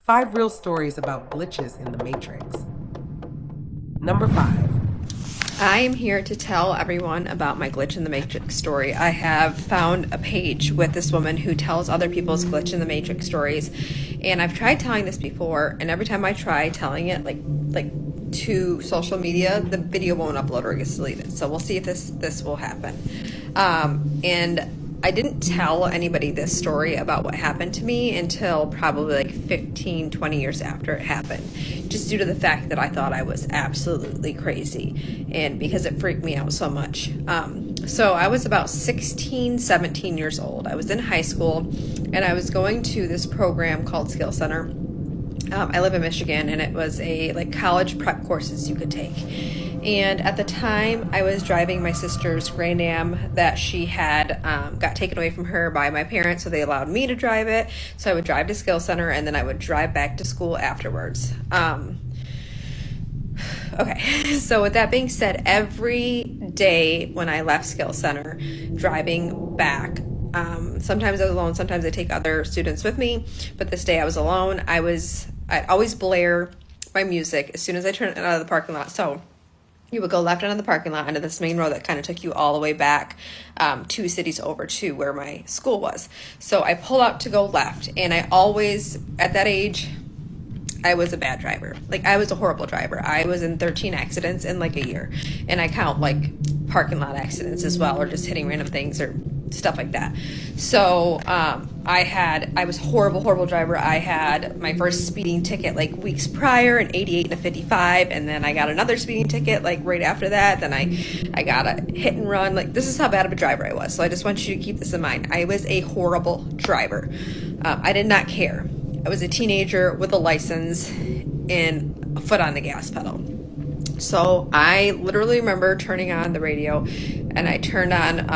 5 real stories about glitches in the Matrix. Number 5. I am here to tell everyone about my Glitch in the Matrix story. I have found a page with this woman who tells other people's Glitch in the Matrix stories, and I've tried telling this before, and every time I try telling it, like to social media, the video won't upload or gets deleted. So we'll see if this will happen. And I didn't tell anybody this story about what happened to me until probably like 15, 20 years after it happened, just due to the fact that I thought I was absolutely crazy and because it freaked me out so much. So I was about 16, 17 years old. I was in high school and I was going to this program called Skill Center. I live in Michigan, and it was a like college prep courses you could take. And at the time, I was driving my sister's Grand Am that she had got taken away from her by my parents, so they allowed me to drive it. So I would drive to Skill Center, and then I would drive back to school afterwards. Okay, so with that being said, every day when I left Skill Center, driving back, sometimes I was alone, sometimes I take other students with me, but this day I was alone. I'd always blare my music as soon as I turned out of the parking lot. So you would go left out of the parking lot onto this main road that kind of took you all the way back 2 cities over to where my school was. So I pull out to go left, and I always, at that age, I was a bad driver. Like, I was a horrible driver. I was in 13 accidents in like a year, and I count like parking lot accidents as well, or just hitting random things or stuff like that. So I was horrible driver. I had my first speeding ticket like weeks prior, an 88 and a 55, and then I got another speeding ticket like right after that. Then I got a hit and run. Like, this is how bad of a driver I was. So I just want you to keep this in mind. I was a horrible driver. I did not care. I was a teenager with a license and a foot on the gas pedal. So I literally remember turning on the radio, and I turned on,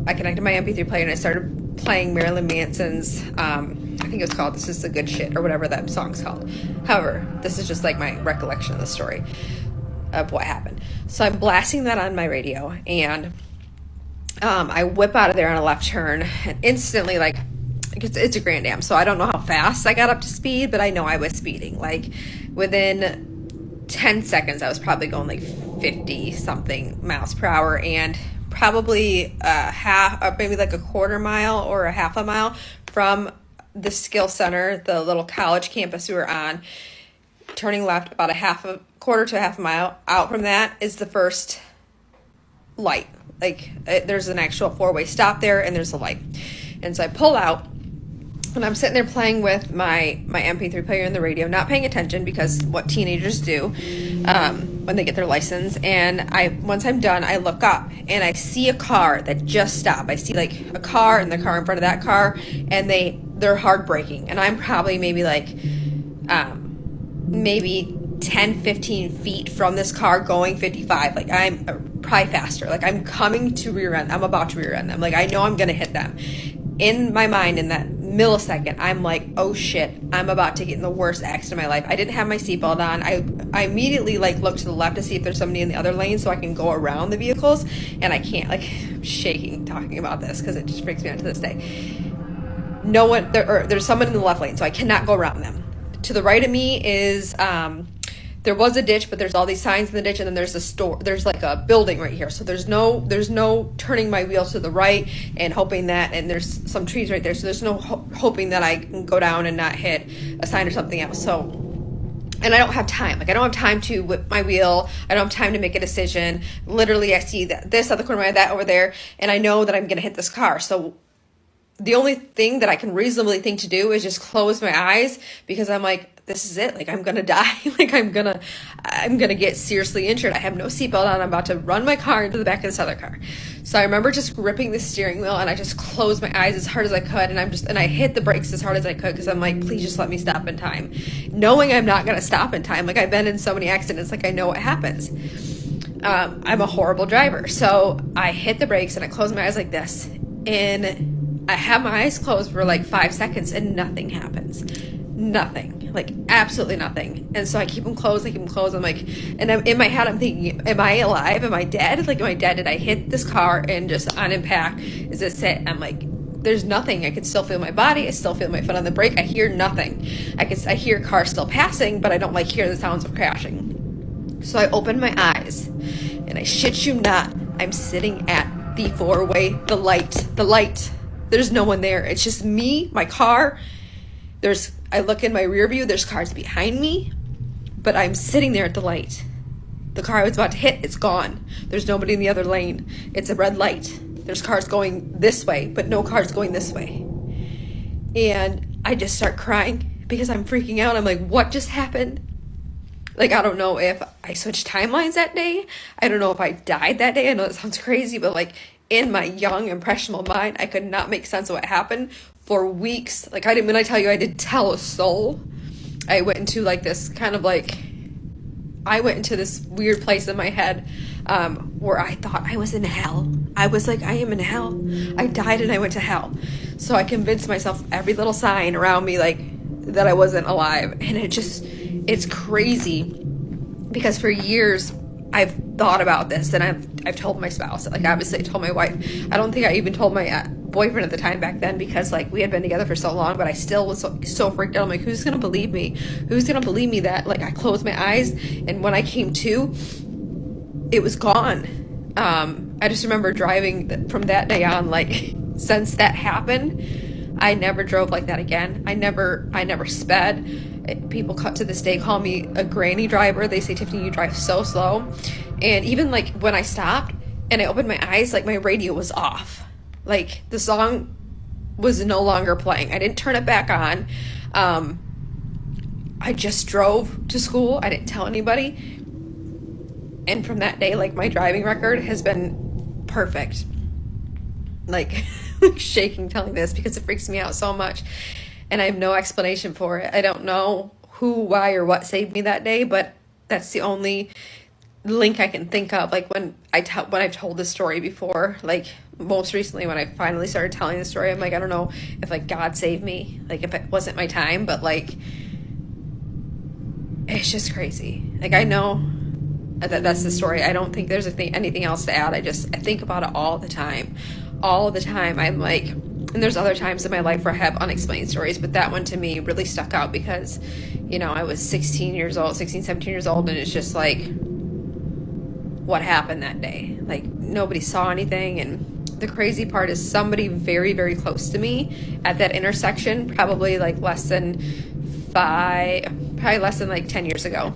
I connected my MP3 player, and I started playing Marilyn Manson's, I think it was called This Is the Good Shit, or whatever that song's called. However, this is just like my recollection of the story of what happened. So I'm blasting that on my radio, and I whip out of there on a left turn, and instantly, like, it's a Grand Am, so I don't know how fast I got up to speed, but I know I was speeding. Like, within 10 seconds, I was probably going like 50 something miles per hour, and probably maybe like a quarter mile or a half a mile from the Skill Center, the little college campus we were on, turning left about a quarter to a half a mile out from that is the first light. Like, there's an actual four-way stop there, and there's a light. And so I pull out, and I'm sitting there playing with my MP3 player in the radio, not paying attention, because what teenagers do when they get their license. And once I'm done, I look up, and I see a car that just stopped. I see like a car and the car in front of that car, and they're hard braking. And I'm probably maybe like maybe 10, 15 feet from this car going 55. Like, I'm probably faster. Like, I'm coming to rear end. I'm about to rear end them. Like, I know I'm going to hit them. In my mind, in that millisecond, I'm like, oh shit, I'm about to get in the worst accident of my life. I didn't have my seatbelt on. I immediately like look to the left to see if there's somebody in the other lane so I can go around the vehicles, and I can't. Like, I'm shaking talking about this because it just freaks me out to this day. No one there's someone in the left lane, so I cannot go around them. To the right of me is there was a ditch, but there's all these signs in the ditch, and then there's a store. There's like a building right here, so there's no turning my wheel to the right and hoping that, and there's some trees right there, so there's no hoping that I can go down and not hit a sign or something else. So, and I don't have time. Like, I don't have time to whip my wheel. I don't have time to make a decision. Literally, I see this at the corner of that over there, and I know that I'm gonna hit this car. So the only thing that I can reasonably think to do is just close my eyes, because I'm like, this is it. Like, I'm gonna die. Like, I'm gonna get seriously injured. I have no seatbelt on. I'm about to run my car into the back of this other car. So I remember just gripping the steering wheel, and I just closed my eyes as hard as I could, and I hit the brakes as hard as I could, because I'm like, please just let me stop in time, knowing I'm not gonna stop in time. Like, I've been in so many accidents. Like, I know what happens. I'm a horrible driver. So I hit the brakes, and I closed my eyes like this, and I have my eyes closed for like 5 seconds, and nothing happens. Nothing, like absolutely nothing. And so I keep them closed. I'm like, and in my head, I'm thinking, am I alive? Am I dead? Like, am I dead? Did I hit this car and just on impact? Is this it? I'm like there's nothing. I could still feel my body. I still feel my foot on the brake. I hear nothing. I hear cars still passing, but I don't like hear the sounds of crashing. So I open my eyes, and I shit you not, I'm sitting at the four-way, the light. There's no one there. It's just me, my car. I look in my rear view, there's cars behind me, but I'm sitting there at the light. The car I was about to hit, it's gone. There's nobody in the other lane. It's a red light. There's cars going this way, but no cars going this way. And I just start crying because I'm freaking out. I'm like, what just happened? Like, I don't know if I switched timelines that day. I don't know if I died that day. I know that sounds crazy, but like in my young, impressionable mind, I could not make sense of what happened for weeks. Like, when I tell you I did tell a soul, I went into like this kind of like, I went into this weird place in my head where I thought I was in hell. I was like, I am in hell. I died and I went to hell. So I convinced myself every little sign around me, like, that I wasn't alive. And it's crazy because for years I've thought about this, and I've told my spouse, like, obviously I told my wife. I don't think I even told my boyfriend at the time back then, because like we had been together for so long, but I still was so freaked out. I'm like, who's gonna believe me? Who's gonna believe me that like I closed my eyes and when I came to, it was gone. I just remember driving from that day on, like, since that happened, I never drove like that again. I never sped. People to this day call me a granny driver. They say, Tiffany, you drive so slow. And even like when I stopped and I opened my eyes, like my radio was off. Like the song was no longer playing. I didn't turn it back on. I just drove to school. I didn't tell anybody. And from that day, like, my driving record has been perfect. Like, shaking telling this because it freaks me out so much. And I have no explanation for it. I don't know who, why, or what saved me that day, but that's the only link I can think of. Like, when I've told this story before, like, most recently when I finally started telling the story, I'm like, I don't know if, like, God saved me. Like, if it wasn't my time, but, like, it's just crazy. Like, I know that's the story. I don't think there's anything else to add. I think about it all the time. I'm like, and there's other times in my life where I have unexplained stories, but that one to me really stuck out because, you know, I was 17 years old, and it's just like, what happened that day? Like, nobody saw anything. And the crazy part is somebody very, very close to me at that intersection, probably less than like 10 years ago,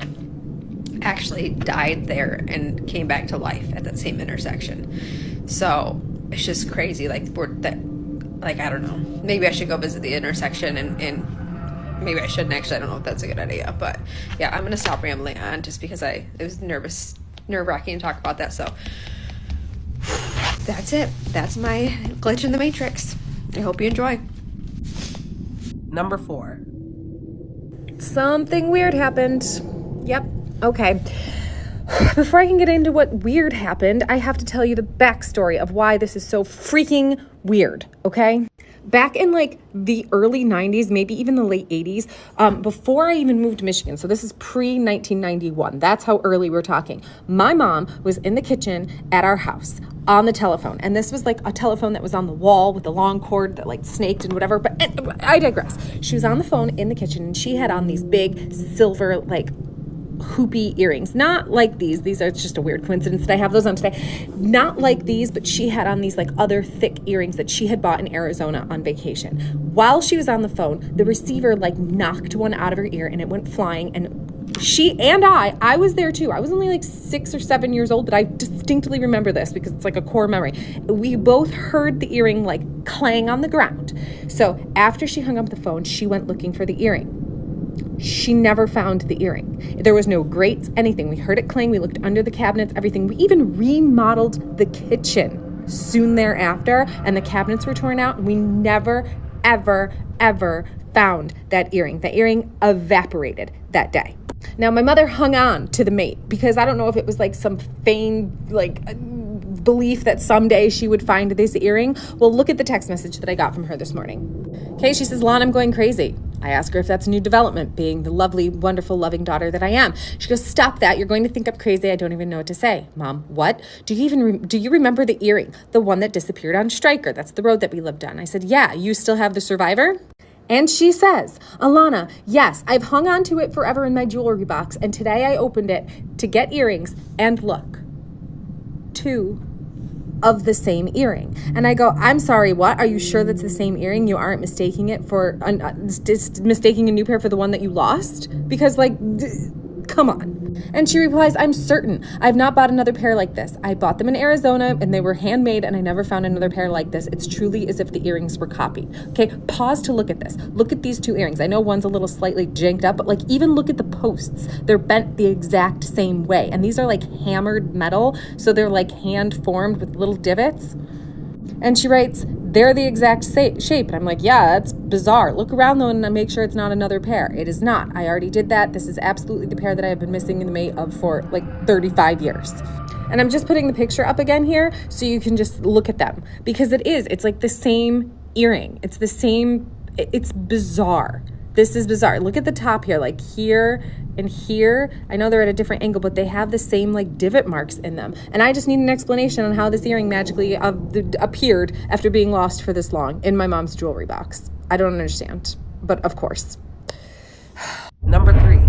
actually died there and came back to life at that same intersection. So it's just crazy. Like, I don't know, maybe I should go visit the intersection and maybe I shouldn't. Actually, I don't know if that's a good idea, but yeah, I'm gonna stop rambling on just because it was nerve-wracking to talk about that. So that's it. That's my glitch in the Matrix. I hope you enjoy. Number 4. Something weird happened. Yep. Okay. Before I can get into what weird happened, I have to tell you the backstory of why this is so freaking weird, okay? Back in the early 90s, maybe even the late 80s, before I even moved to Michigan, so this is pre-1991, that's how early we're talking, my mom was in the kitchen at our house on the telephone, and this was a telephone that was on the wall with a long cord that snaked and whatever, but I digress. She was on the phone in the kitchen, and she had on these big silver hoopy earrings, not like these are just a weird coincidence that I have those on today, not like these, but she had on these other thick earrings that she had bought in Arizona on vacation. While she was on the phone, the receiver knocked one out of her ear and it went flying, and she and I was there too. I was only 6 or 7 years old, but I distinctly remember this because it's a core memory. We both heard the earring clang on the ground. So after she hung up the phone, she went looking for the earring. She never found the earring. There was no grates, anything. We heard it clang. We looked under the cabinets, everything. We even remodeled the kitchen soon thereafter, and the cabinets were torn out, and we never, ever, ever found that earring. The earring evaporated that day. Now, my mother hung on to the mate because I don't know if it was some feigned, belief that someday she would find this earring. Well, look at the text message that I got from her this morning. Okay, she says, Lon, I'm going crazy. I ask her if that's a new development, being the lovely, wonderful, loving daughter that I am. She goes, stop that. You're going to think I'm crazy. I don't even know what to say. Mom, what? Do you remember the earring? The one that disappeared on Stryker? That's the road that we lived on. I said, yeah, you still have the survivor? And she says, Alana, yes, I've hung on to it forever in my jewelry box, and today I opened it to get earrings, and look, 2 of the same earring. And I go, I'm sorry, what? Are you sure that's the same earring? You aren't mistaking it for, mistaking a new pair for the one that you lost? Because, like, come on. And she replies, I'm certain. I've not bought another pair like this. I bought them in Arizona and they were handmade and I never found another pair like this. It's truly as if the earrings were copied. Okay, pause to look at this. Look at these 2 earrings. I know one's a little slightly janked up, but like even look at the posts. They're bent the exact same way. And these are like hammered metal, so they're like hand formed with little divots. And she writes, they're the exact shape. And I'm like, yeah, that's bizarre. Look around though and make sure it's not another pair. It is not. I already did that. This is absolutely the pair that I have been missing in the mate of for like 35 years. And I'm just putting the picture up again here so you can just look at them. Because it's like the same earring. It's the same, it's bizarre. This is bizarre. Look at the top here, like here and here. I know they're at a different angle, but they have the same like divot marks in them. And I just need an explanation on how this earring magically appeared after being lost for this long in my mom's jewelry box. I don't understand, but of course. Number 3.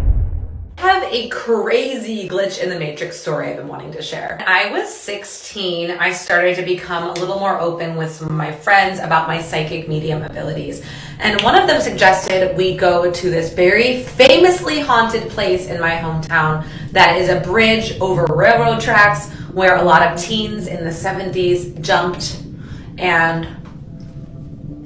I have a crazy glitch in the Matrix story I've been wanting to share. When I was 16, I started to become a little more open with some of my friends about my psychic medium abilities. And one of them suggested we go to this very famously haunted place in my hometown that is a bridge over railroad tracks where a lot of teens in the 70s jumped and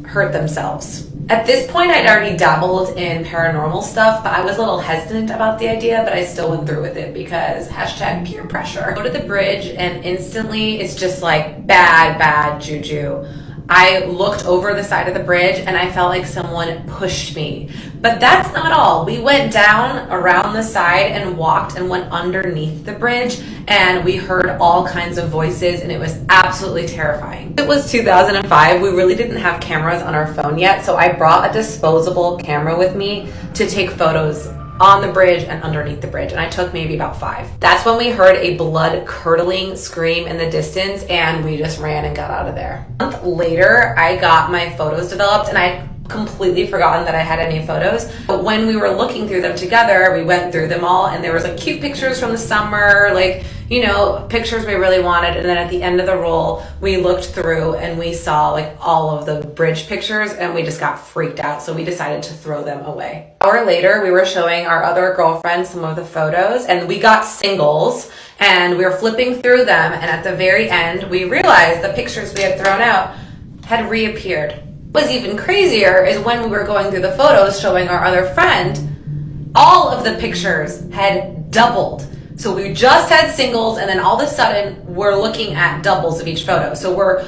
hurt themselves. At this point, I'd already dabbled in paranormal stuff, but I was a little hesitant about the idea, but I still went through with it because hashtag peer pressure. Go to the bridge and instantly it's just like bad juju. I looked over the side of the bridge and I felt like someone pushed me. But that's not all. We went down around the side and walked and went underneath the bridge and we heard all kinds of voices and it was absolutely terrifying. It was 2005. We really didn't have cameras on our phone yet, so I brought a disposable camera with me to take photos on the bridge and underneath the bridge, and I took maybe about 5. That's when we heard a blood-curdling scream in the distance, and we just ran and got out of there. A month later, I got my photos developed, and I completely forgotten that I had any photos. But when we were looking through them together, we went through them all, and there was like cute pictures from the summer, like, you know, pictures we really wanted. And then at the end of the roll, we looked through and we saw like all of the bridge pictures and we just got freaked out. So we decided to throw them away. An hour later, we were showing our other girlfriends some of the photos and we got singles and we were flipping through them. And at the very end, we realized the pictures we had thrown out had reappeared. What was even crazier is when we were going through the photos showing our other friend, all of the pictures had doubled. So we just had singles and then all of a sudden we're looking at doubles of each photo. So we're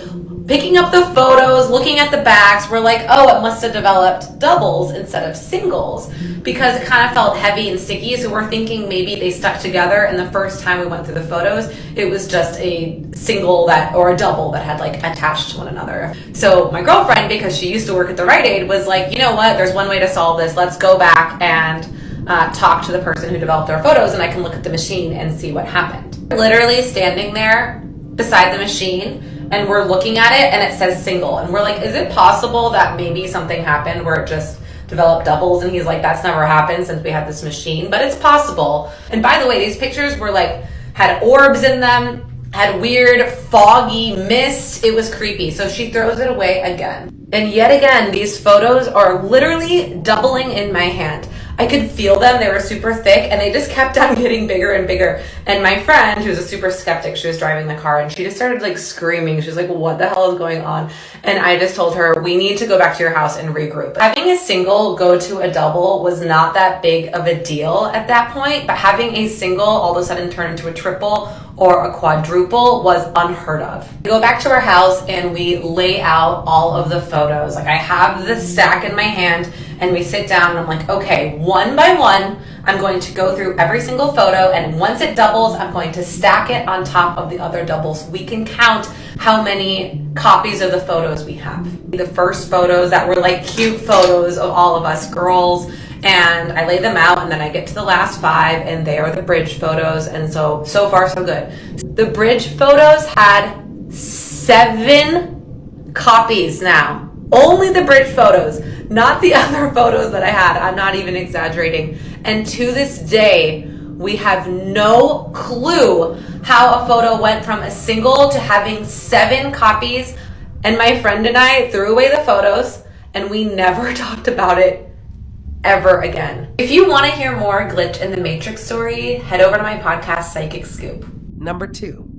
picking up the photos, looking at the backs. We're like, oh, it must have developed doubles instead of singles because it kind of felt heavy and sticky. So we're thinking maybe they stuck together. And the first time we went through the photos, it was just a single that or a double that had like attached to one another. So my girlfriend, because she used to work at the Rite Aid, was like, you know what? There's one way to solve this. Let's go back and talk to the person who developed our photos and I can look at the machine and see what happened. Literally standing there beside the machine and we're looking at it and it says single and we're like, is it possible that maybe something happened where it just developed doubles? And he's like, that's never happened since we had this machine, but it's possible. And by the way, these pictures were like, had orbs in them, had weird foggy mist. It was creepy. So she throws it away again. And yet again, these photos are literally doubling in my hand. I could feel them. They were super thick and they just kept on getting bigger and bigger. And my friend, who's a super skeptic, she was driving the car and she just started like screaming. She was like, what the hell is going on? And I just told her, we need to go back to your house and regroup. Having a single go to a double was not that big of a deal at that point, but having a single all of a sudden turn into a triple or a quadruple was unheard of. We go back to our house and we lay out all of the photos. Like I have the stack in my hand and we sit down and I'm like, okay, one by one, I'm going to go through every single photo, and once it doubles, I'm going to stack it on top of the other doubles. We can count how many copies of the photos we have. The first photos that were like cute photos of all of us girls, and I lay them out, and then I get to the last 5, and they are the bridge photos, and so far so good. The bridge photos had 7 copies now. Only the bridge photos, not the other photos that I had. I'm not even exaggerating. And to this day, we have no clue how a photo went from a single to having 7 copies. And my friend and I threw away the photos, and we never talked about it ever again. If you want to hear more Glitch in the Matrix story, head over to my podcast, Psychic Scoop. Number 2.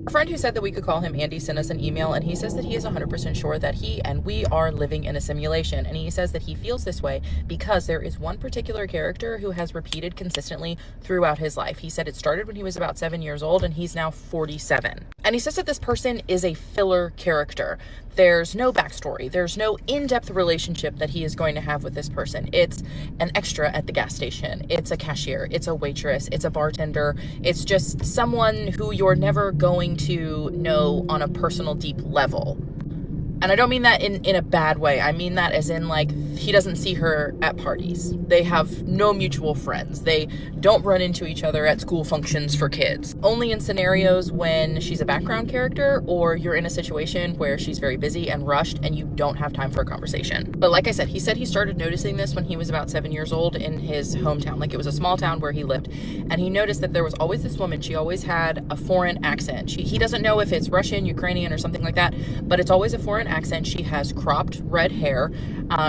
A friend who said that we could call him Andy sent us an email, and he says that he is 100% sure that he and we are living in a simulation. And he says that he feels this way because there is one particular character who has repeated consistently throughout his life. He said it started when he was about 7 years old, and he's now 47. And he says that this person is a filler character. There's no backstory. There's no in-depth relationship that he is going to have with this person. It's an extra at the gas station. It's a cashier. It's a waitress. It's a bartender. It's just someone who you're never going to know on a personal, deep level. And I don't mean that in a bad way. I mean that as in, like, he doesn't see her at parties. They have no mutual friends. They don't run into each other at school functions for kids. Only in scenarios when she's a background character or you're in a situation where she's very busy and rushed and you don't have time for a conversation. But like I said he started noticing this when he was about 7 years old in his hometown. Like, it was a small town where he lived. And he noticed that there was always this woman. She always had a foreign accent. He doesn't know if it's Russian, Ukrainian, or something like that, but it's always a foreign accent. She has cropped red hair.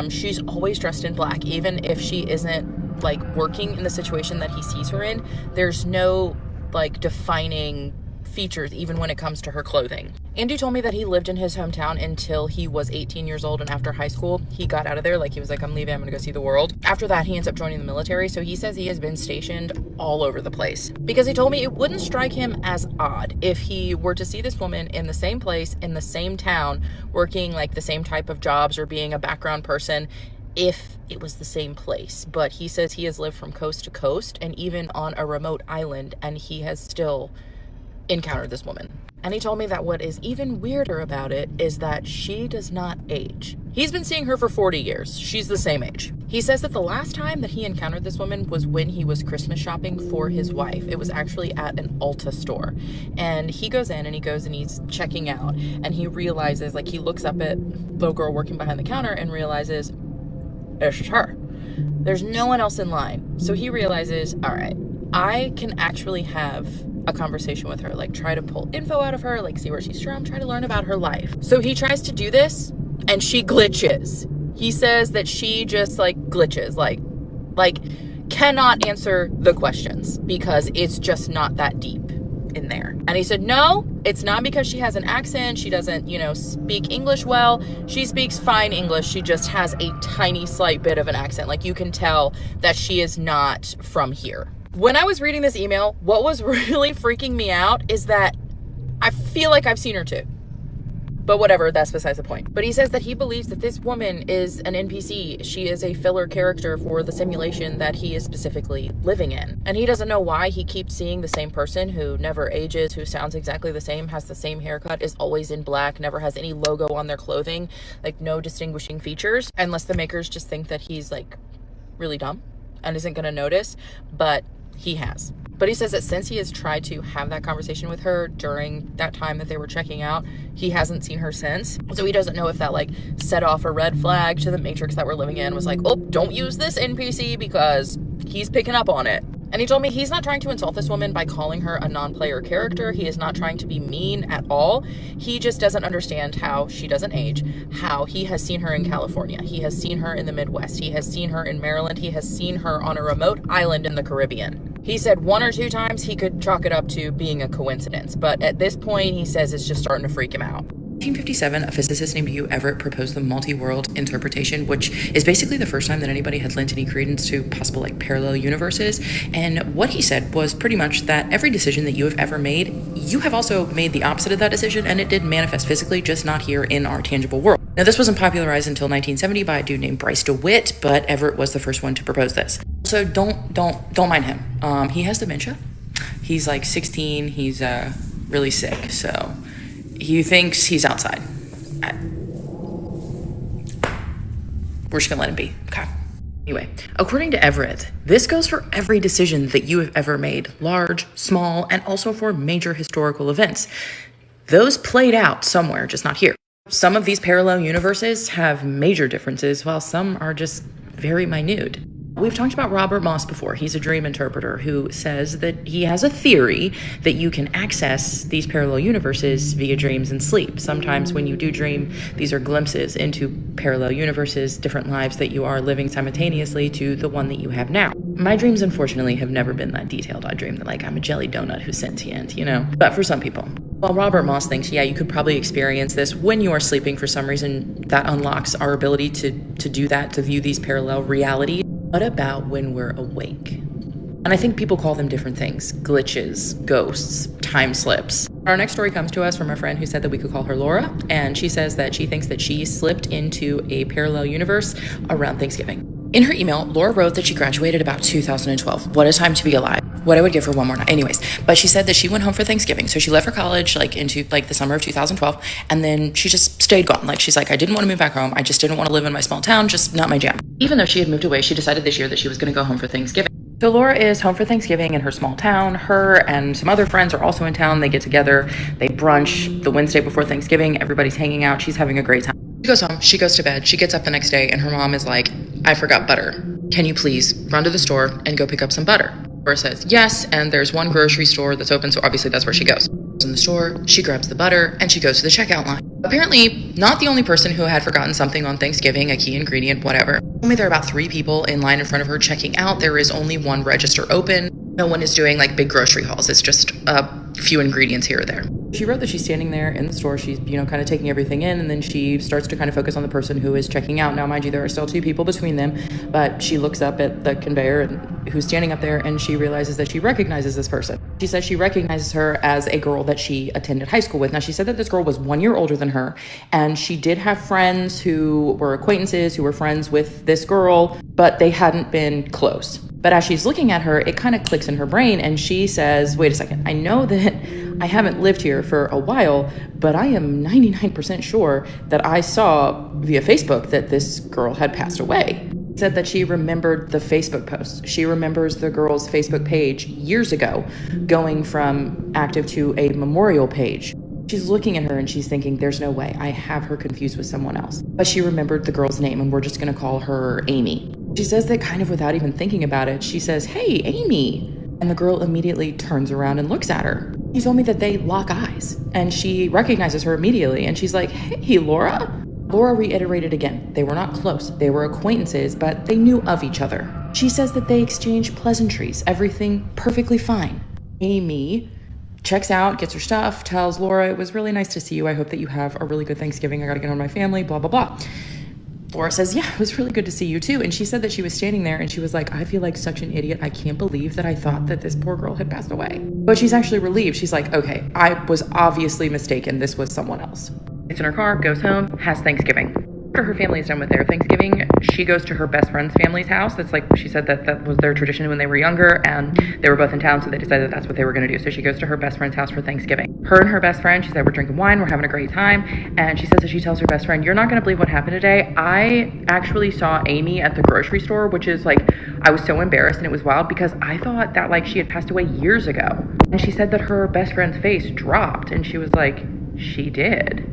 She's always dressed in black, even if she isn't like working in the situation that he sees her in. There's no like defining features even when it comes to her clothing. Andy told me that he lived in his hometown until he was 18 years old, and after high school he got out of there. Like, he was like, I'm leaving, I'm gonna go see the world. After that, he ends up joining the military. So he says he has been stationed all over the place, because he told me it wouldn't strike him as odd if he were to see this woman in the same place, in the same town, working like the same type of jobs or being a background person, if it was the same place. But he says he has lived from coast to coast and even on a remote island, and he has still encountered this woman. And he told me that what is even weirder about it is that she does not age. He's been seeing her for 40 years. She's the same age. He says that the last time that he encountered this woman was when he was Christmas shopping for his wife. It was actually at an Ulta store. And he goes in and he's checking out, and he realizes, like, he looks up at the girl working behind the counter and realizes it's her. There's no one else in line. So he realizes, all right, I can actually have a conversation with her, like try to pull info out of her, like see where she's from, try to learn about her life. So he tries to do this and she glitches. He says that she just like glitches, like cannot answer the questions because it's just not that deep in there. And he said, no, it's not because she has an accent. She doesn't, speak English well. She speaks fine English. She just has a tiny slight bit of an accent. Like, you can tell that she is not from here. When I was reading this email, what was really freaking me out is that I feel like I've seen her too. But whatever, that's besides the point. But he says that he believes that this woman is an NPC. She is a filler character for the simulation that he is specifically living in. And he doesn't know why he keeps seeing the same person who never ages, who sounds exactly the same, has the same haircut, is always in black, never has any logo on their clothing, like no distinguishing features, unless the makers just think that he's like really dumb and isn't gonna notice, but he has. But he says that since he has tried to have that conversation with her during that time that they were checking out, he hasn't seen her since. So he doesn't know if that like set off a red flag to the matrix that we're living in, was like, oh, don't use this NPC because he's picking up on it. And he told me he's not trying to insult this woman by calling her a non-player character. He is not trying to be mean at all. He just doesn't understand how she doesn't age, how he has seen her in California. He has seen her in the Midwest. He has seen her in Maryland. He has seen her on a remote island in the Caribbean. He said 1 or 2 times he could chalk it up to being a coincidence. But at this point, he says it's just starting to freak him out. 1957, a physicist named Hugh Everett proposed the multi-world interpretation, which is basically the first time that anybody had lent any credence to possible like parallel universes. And what he said was pretty much that every decision that you have ever made, you have also made the opposite of that decision, and it did manifest physically, just not here in our tangible world. Now, this wasn't popularized until 1970 by a dude named Bryce DeWitt, but Everett was the first one to propose this. So don't mind him. He has dementia. He's like 16. He's really sick, so he thinks he's outside. We're just gonna let him be. Okay. Anyway, according to Everett, this goes for every decision that you have ever made, large, small, and also for major historical events. Those played out somewhere, just not here. Some of these parallel universes have major differences, while some are just very minute. We've talked about Robert Moss before. He's a dream interpreter who says that he has a theory that you can access these parallel universes via dreams and sleep. Sometimes when you do dream, these are glimpses into parallel universes, different lives that you are living simultaneously to the one that you have now. My dreams, unfortunately, have never been that detailed. I dream that, like, I'm a jelly donut who's sentient, you know? But for some people. While Robert Moss thinks, yeah, you could probably experience this when you are sleeping for some reason, that unlocks our ability to do that, to view these parallel realities. What about when we're awake? And I think people call them different things: glitches, ghosts, time slips. Our next story comes to us from a friend who said that we could call her Laura, and she says that she thinks that she slipped into a parallel universe around Thanksgiving. In her email, Laura wrote that she graduated about 2012. What a time to be alive. What I would give her one more night. Anyways, but she said that she went home for Thanksgiving. So she left for college into the summer of 2012, and then she just stayed gone. Like, she's like, I didn't want to move back home. I just didn't want to live in my small town, just not my jam. Even though she had moved away, she decided this year that she was going to go home for Thanksgiving. So Laura is home for Thanksgiving in her small town. Her and some other friends are also in town. They get together, they brunch the Wednesday before Thanksgiving. Everybody's hanging out. She's having a great time. She goes home, she goes to bed, she gets up the next day, and her mom is like, I forgot butter. Can you please run to the store and go pick up some butter? Laura says yes, and there's one grocery store that's open, so obviously that's where she goes. In the store, she grabs the butter, and she goes to the checkout line. Apparently, not the only person who had forgotten something on Thanksgiving, a key ingredient, whatever. Only there are about 3 people in line in front of her checking out. There is only one register open. No one is doing big grocery hauls. It's just a few ingredients here or there. She wrote that she's standing there in the store. She's, kind of taking everything in, and then she starts to kind of focus on the person who is checking out. Now, mind you, there are still 2 people between them, but she looks up at the conveyor and who's standing up there, and she realizes that she recognizes this person. She says she recognizes her as a girl that she attended high school with. Now, she said that this girl was 1 year older than her, and she did have friends who were acquaintances who were friends with this girl, but they hadn't been close. But as she's looking at her, it kind of clicks in her brain, and she says, wait a second, I know that I haven't lived here for a while, but I am 99% sure that I saw via Facebook that this girl had passed away. She said that she remembered the Facebook post. She remembers the girl's Facebook page years ago, going from active to a memorial page. She's looking at her and she's thinking, there's no way, I have her confused with someone else. But she remembered the girl's name, and we're just gonna call her Amy. She says that kind of without even thinking about it. She says, hey, Amy. And the girl immediately turns around and looks at her. She told me that they lock eyes, and she recognizes her immediately, and she's like, hey, Laura? Laura reiterated again. They were not close. They were acquaintances, but they knew of each other. She says that they exchanged pleasantries, everything perfectly fine. Amy checks out, gets her stuff, tells Laura, it was really nice to see you. I hope that you have a really good Thanksgiving. I gotta get home to my family, blah, blah, blah. Laura says, yeah, it was really good to see you too. And she said that she was standing there and she was like, I feel like such an idiot. I can't believe that I thought that this poor girl had passed away. But she's actually relieved. She's like, okay, I was obviously mistaken. This was someone else. Gets in her car, goes home, has Thanksgiving. After her family is done with their Thanksgiving, she goes to her best friend's family's house. That's she said that was their tradition when they were younger, and they were both in town, so they decided that's what they were going to do. So she goes to her best friend's house for Thanksgiving. Her and her best friend, she said, we're drinking wine, we're having a great time, and she says that she tells her best friend, you're not going to believe what happened today. I actually saw Amy at the grocery store, which is I was so embarrassed, and it was wild because I thought that she had passed away years ago. And she said that her best friend's face dropped, and she was like, she did.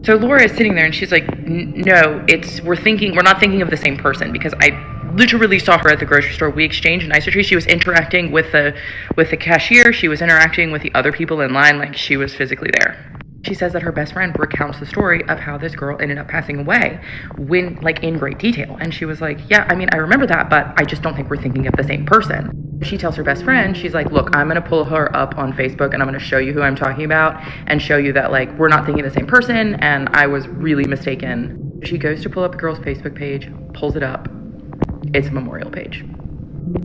So Laura is sitting there and she's like, no, we're not thinking of the same person, because I literally saw her at the grocery store. We exchanged niceties. She was interacting with the cashier. She was interacting with the other people in line. She was physically there. She says that her best friend recounts the story of how this girl ended up passing away in great detail. And she was like, yeah, I remember that, but I just don't think we're thinking of the same person. She tells her best friend, she's like, look, I'm going to pull her up on Facebook and I'm going to show you who I'm talking about and show you that we're not thinking of the same person and I was really mistaken. She goes to pull up the girl's Facebook page, pulls it up. It's a memorial page.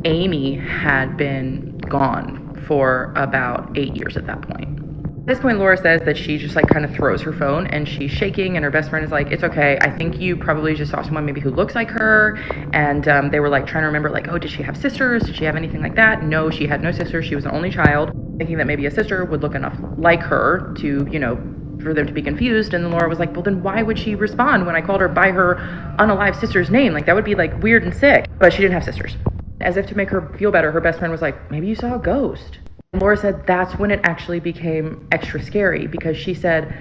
Amy had been gone for about 8 years at that point. At this point, Laura says that she just like kind of throws her phone and she's shaking, and her best friend is like, it's okay. I think you probably just saw someone maybe who looks like her. And they were like trying to remember like, oh, did she have sisters? Did she have anything like that? No, she had no sisters. She was an only child, thinking that maybe a sister would look enough like her to, you know, for them to be confused. And then Laura was like, well, then why would she respond when I called her by her unalive sister's name? Like, that would be like weird and sick. But she didn't have sisters. As if to make her feel better, her best friend was like, maybe you saw a ghost. Laura said that's when it actually became extra scary, because she said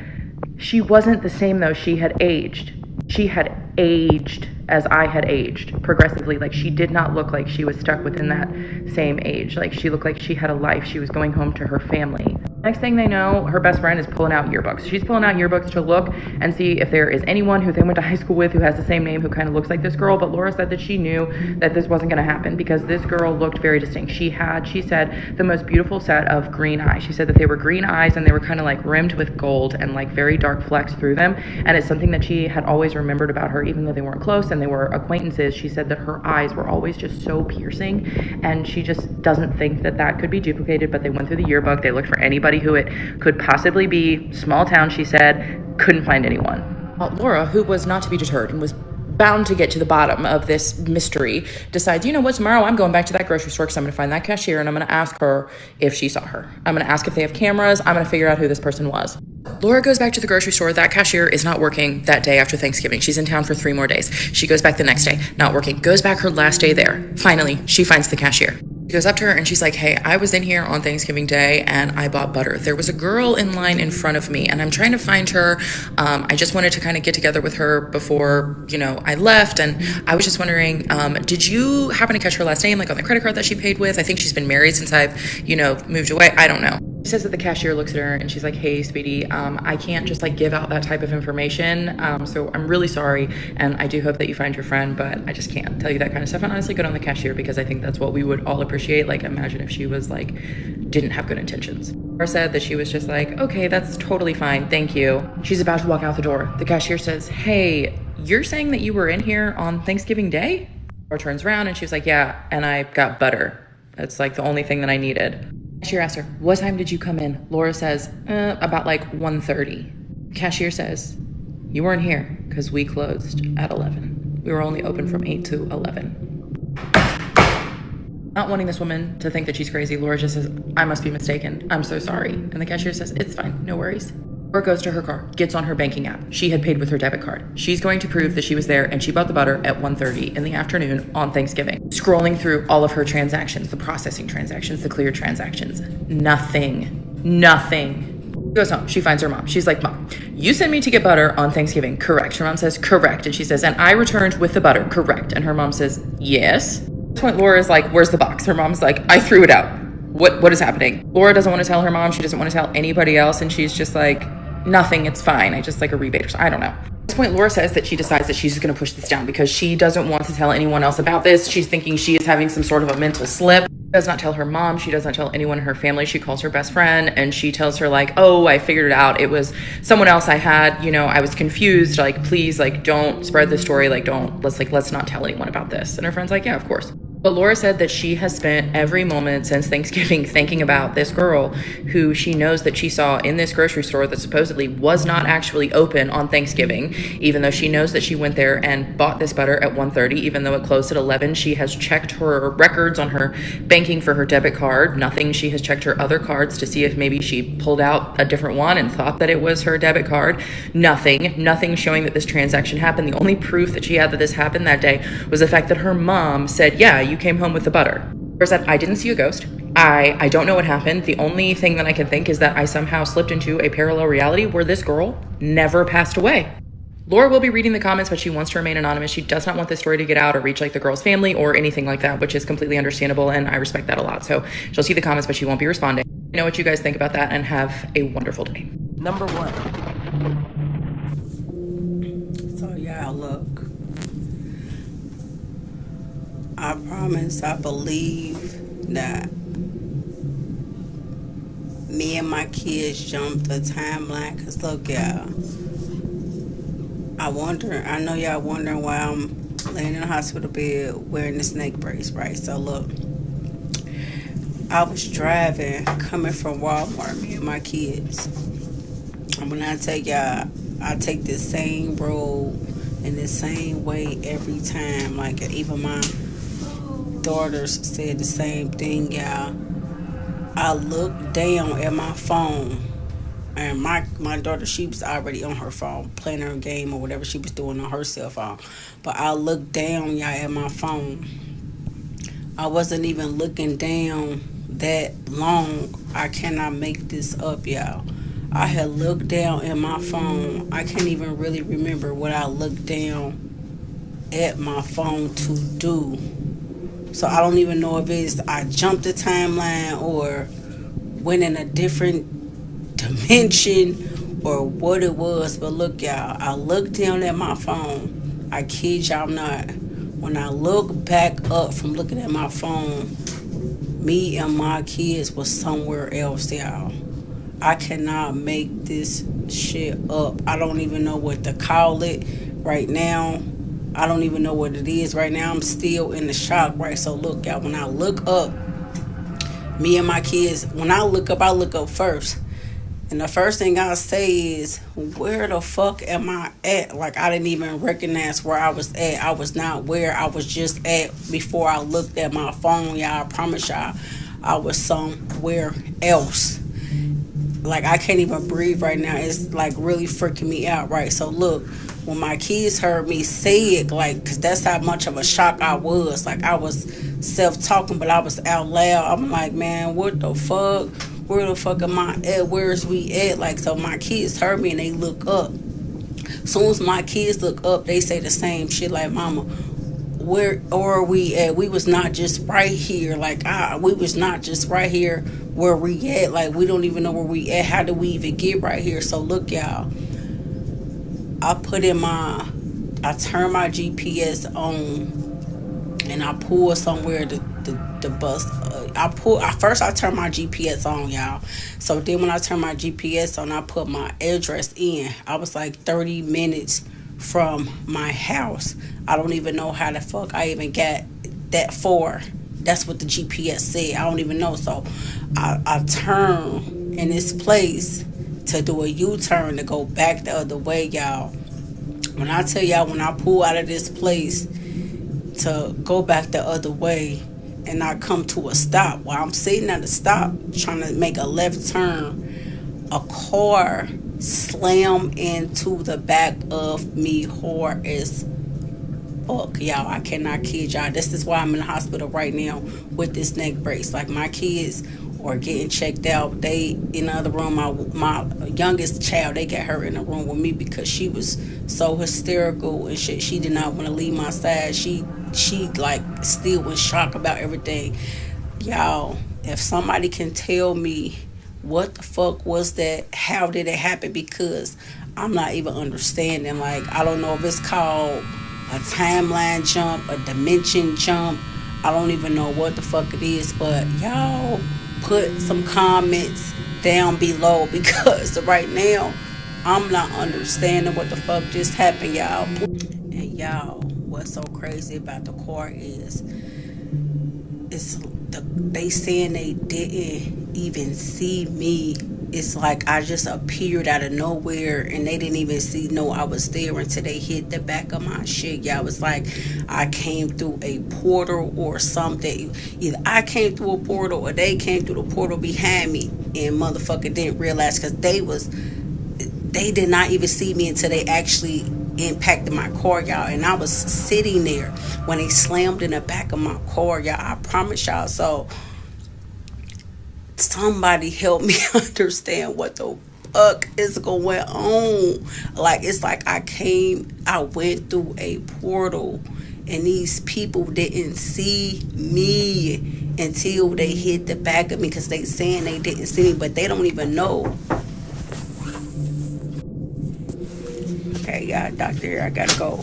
she wasn't the same though. She had aged. She had aged as I had aged progressively. Like, she did not look like she was stuck within that same age. Like, she looked like she had a life. She was going home to her family. Next thing they know, her best friend is pulling out yearbooks. She's pulling out yearbooks to look and see if there is anyone who they went to high school with who has the same name, who kind of looks like this girl. But Laura said that she knew that this wasn't going to happen, because this girl looked very distinct. She said, the most beautiful set of green eyes. She said that they were green eyes and they were kind of like rimmed with gold and like very dark flecks through them. And it's something that she had always remembered about her, even though they weren't close and they were acquaintances. She said that her eyes were always just so piercing, and she just doesn't think that that could be duplicated. But they went through the yearbook. They looked for anybody who it could possibly be. Small town, she said, couldn't find anyone. Laura, who was not to be deterred and was bound to get to the bottom of this mystery, decides, you know what, tomorrow I'm going back to that grocery store because I'm going to find that cashier and I'm going to ask her if she saw her. I'm going to ask if they have cameras. I'm going to figure out who this person was. Laura goes back to the grocery store. That cashier is not working that day after Thanksgiving. She's in town for 3 more days. She goes back the next day, not working. Goes back her last day there. Finally, she finds the cashier. She goes up to her and she's like, hey, I was in here on Thanksgiving Day and I bought butter. There was a girl in line in front of me and I'm trying to find her. I just wanted to kind of get together with her before, you know, I left. And I was just wondering, did you happen to catch her last name, like on the credit card that she paid with? I think she's been married since I've, you know, moved away. I don't know. She says that the cashier looks at her and she's like, hey, sweetie, I can't just like give out that type of information. So I'm really sorry. And I do hope that you find your friend, but I just can't tell you that kind of stuff. And honestly, good on the cashier, because I think that's what we would all appreciate. Like, imagine if she was like, didn't have good intentions. Laura said that she was just like, okay, that's totally fine. Thank you. She's about to walk out the door. The cashier says, hey, you're saying that you were in here on Thanksgiving Day? Laura turns around and she's like, yeah, and I got butter. That's like the only thing that I needed. Cashier asks her, what time did you come in? Laura says, about like 1:30. Cashier says, you weren't here because we closed at 11. We were only open from 8 to 11. Not wanting this woman to think that she's crazy, Laura just says, I must be mistaken. I'm so sorry. And the cashier says, it's fine. No worries. Laura goes to her car, gets on her banking app. She had paid with her debit card. She's going to prove that she was there and she bought the butter at 1:30 in the afternoon on Thanksgiving. Scrolling through all of her transactions, the processing transactions, the cleared transactions. Nothing. Goes home. She finds her mom. She's like, Mom, you sent me to get butter on Thanksgiving. Correct. Her mom says, correct. And she says, and I returned with the butter. Correct. And her mom says, yes. At this point, Laura is like, where's the box? Her mom's like, I threw it out. What is happening? Laura doesn't want to tell her mom. She doesn't want to tell anybody else. And she's just like, nothing, it's fine. I just like a rebate or something. I don't know. At this point, Laura says that she decides that she's just going to push this down because she doesn't want to tell anyone else about this. She's thinking she is having some sort of a mental slip. She does not tell her mom. She does not tell anyone in her family. She calls her best friend and she tells her like, oh, I figured it out. It was someone else I had, you know, I was confused. Like, please, like, don't spread the story. Like, let's not tell anyone about this. And her friend's like, yeah, of course. But Laura said that she has spent every moment since Thanksgiving thinking about this girl who she knows that she saw in this grocery store that supposedly was not actually open on Thanksgiving, even though she knows that she went there and bought this butter at 1:30, even though it closed at 11. She has checked her records on her banking for her debit card. Nothing. She has checked her other cards to see if maybe she pulled out a different one and thought that it was her debit card. Nothing showing that this transaction happened. The only proof that she had that this happened that day was the fact that her mom said, yeah, you came home with the butter. Laura said, I didn't see a ghost. I don't know what happened. The only thing that I can think is that I somehow slipped into a parallel reality where this girl never passed away. Laura will be reading the comments, but she wants to remain anonymous. She does not want this story to get out or reach like the girl's family or anything like that, which is completely understandable, and I respect that a lot. So she'll see the comments, but she won't be responding. Let me know what you guys think about that, and have a wonderful day. Number 1. So y'all look, I promise I believe that me and my kids jumped the timeline. Cause look, y'all, I know y'all wondering why I'm laying in the hospital bed wearing the snake brace, right? So look, I was driving, coming from Walmart, me and my kids. And when I tell y'all, I take this same road in the same way every time. Like, even my daughters said the same thing, y'all. I looked down at my phone, and my daughter, she was already on her phone, playing her game or whatever she was doing on her cell phone. But I looked down, y'all, at my phone. I wasn't even looking down that long. I cannot make this up, y'all. I had looked down at my phone. I can't even really remember what I looked down at my phone to do. So I don't even know if it's I jumped the timeline or went in a different dimension or what it was. But look, y'all, I looked down at my phone. I kid y'all not. When I look back up from looking at my phone, me and my kids was somewhere else, y'all. I cannot make this shit up. I don't even know what to call it right now. I don't even know what it is right now. I'm still in the shock, right? So look, y'all, when I look up, me and my kids, when I look up first. And the first thing I say is, where the fuck am I at? Like, I didn't even recognize where I was at. I was not where I was just at before I looked at my phone, y'all. I promise y'all, I was somewhere else. Like, I can't even breathe right now. It's, like, really freaking me out, right? So, look, when my kids heard me say it, like, because that's how much of a shock I was. Like, I was self-talking, but I was out loud. I'm like, man, what the fuck? Where the fuck am I at? Where's we at? Like, so my kids heard me and they look up. As soon as my kids look up, they say the same shit like, mama, where are we at? We was not just right here. Like, we was not just right here where we at. Like, we don't even know where we at. How did we even get right here? So look, y'all, I turn my GPS on and I pull somewhere the bus. First I turn my GPS on, y'all. So then when I turn my GPS on, I put my address in. I was like 30 minutes from my house. I don't even know how the fuck I even got that far. That's what the GPS said. I don't even know. So I turn in this place to do a U-turn to go back the other way, y'all. When I tell y'all, when I pull out of this place to go back the other way, and I come to a stop, while I'm sitting at a stop trying to make a left turn, a car slammed into the back of me hard as fuck, y'all. I cannot kid y'all. This is why I'm in the hospital right now with this neck brace. Like, my kids are getting checked out. They in the other room. My youngest child, they got her in the room with me because she was so hysterical and shit. She did not want to leave my side. She like still in shock about everything. Y'all, if somebody can tell me what the fuck was that, how did it happen, because I'm not even understanding. Like, I don't know if it's called a timeline jump, a dimension jump. I don't even know what the fuck it is, but y'all put some comments down below, because right now I'm not understanding what the fuck just happened, y'all. And y'all, what's so crazy about the car is they saying they didn't even see me. It's like I just appeared out of nowhere and they didn't even know I was there until they hit the back of my shit. Y'all, it's like I came through a portal or something. Either I came through a portal or they came through the portal behind me, and motherfucker didn't realize, because they did not even see me until they actually impacted my car, y'all. And I was sitting there when they slammed in the back of my car, y'all. I promise y'all. So somebody help me understand what the fuck is going on. Like, it's like I went through a portal and these people didn't see me until they hit the back of me, because they saying they didn't see me, but they don't even know. Okay, y'all, doctor, I gotta go.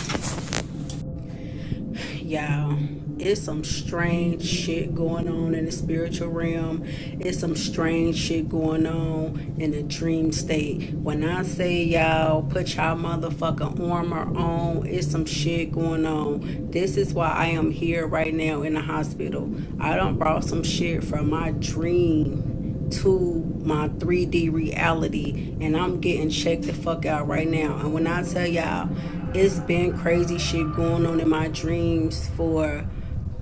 Y'all, it's some strange shit going on in the spiritual realm. It's some strange shit going on in the dream state. When I say y'all put y'all motherfucking armor on, it's some shit going on. This is why I am here right now in the hospital. I done brought some shit from my dream to my 3D reality, and I'm getting checked the fuck out right now. And when I tell y'all, it's been crazy shit going on in my dreams for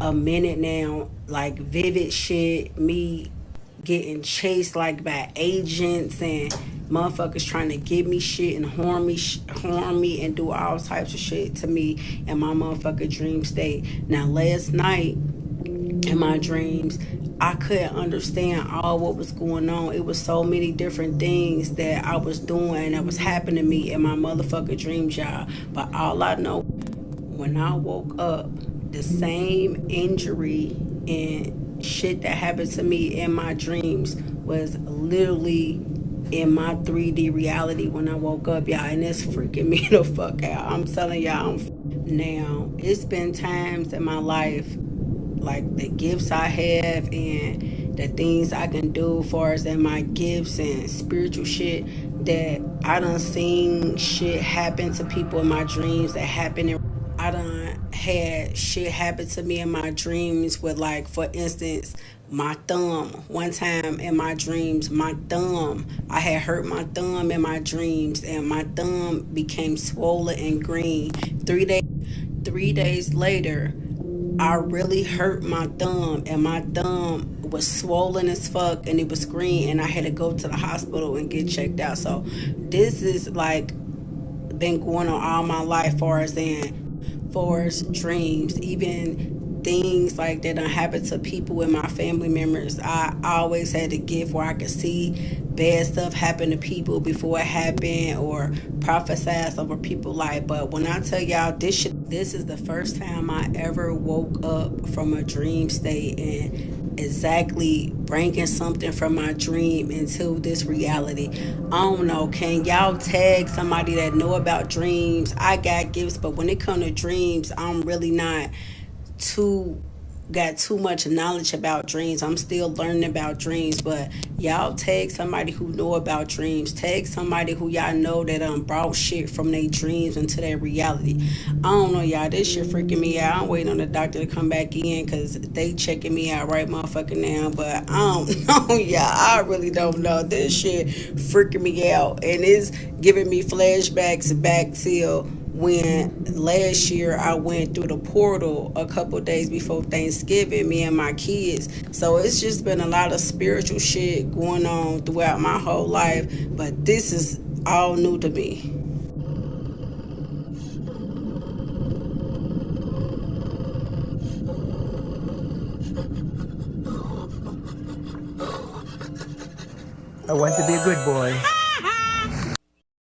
a minute now, like vivid shit, me getting chased like by agents and motherfuckers trying to give me shit and harm me and do all types of shit to me in my motherfucking dream state. Now last night in my dreams, I couldn't understand all what was going on. It was so many different things that I was doing that was happening to me in my motherfucking dreams, y'all. But all I know, when I woke up, the same injury and shit that happened to me in my dreams was literally in my 3D reality when I woke up, y'all. And it's freaking me the fuck out. I'm telling y'all. Now, it's been times in my life, like the gifts I have and the things I can do as far as in my gifts and spiritual shit, that I done seen shit happen to people in my dreams that happened. I done had shit happen to me in my dreams with, like, for instance, my thumb. One time in my dreams, my thumb, I had hurt my thumb in my dreams, and my thumb became swollen and green. 3 days later, I really hurt my thumb, and my thumb was swollen as fuck, and it was green, and I had to go to the hospital and get checked out. So this is like been going on all my life, far as dreams, even things like that done happened to people in my family members. I always had a gift where I could see bad stuff happen to people before it happened, or prophesize over people's life. But when I tell y'all this is the first time I ever woke up from a dream state and exactly bringing something from my dream into this reality. I don't know, can y'all tag somebody that know about dreams? I got gifts, but when it comes to dreams, I'm really not got too much knowledge about dreams. I'm still learning about dreams, but y'all tag somebody who know about dreams. Tag somebody who y'all know that brought shit from their dreams into their reality. I don't know, y'all. This shit freaking me out. I'm waiting on the doctor to come back in because they checking me out right motherfucking now. But I don't know, y'all. I really don't know. This shit freaking me out, and it's giving me flashbacks back till when last year I went through the portal a couple days before Thanksgiving, me and my kids. So it's just been a lot of spiritual shit going on throughout my whole life, but this is all new to me. I want to be a good boy.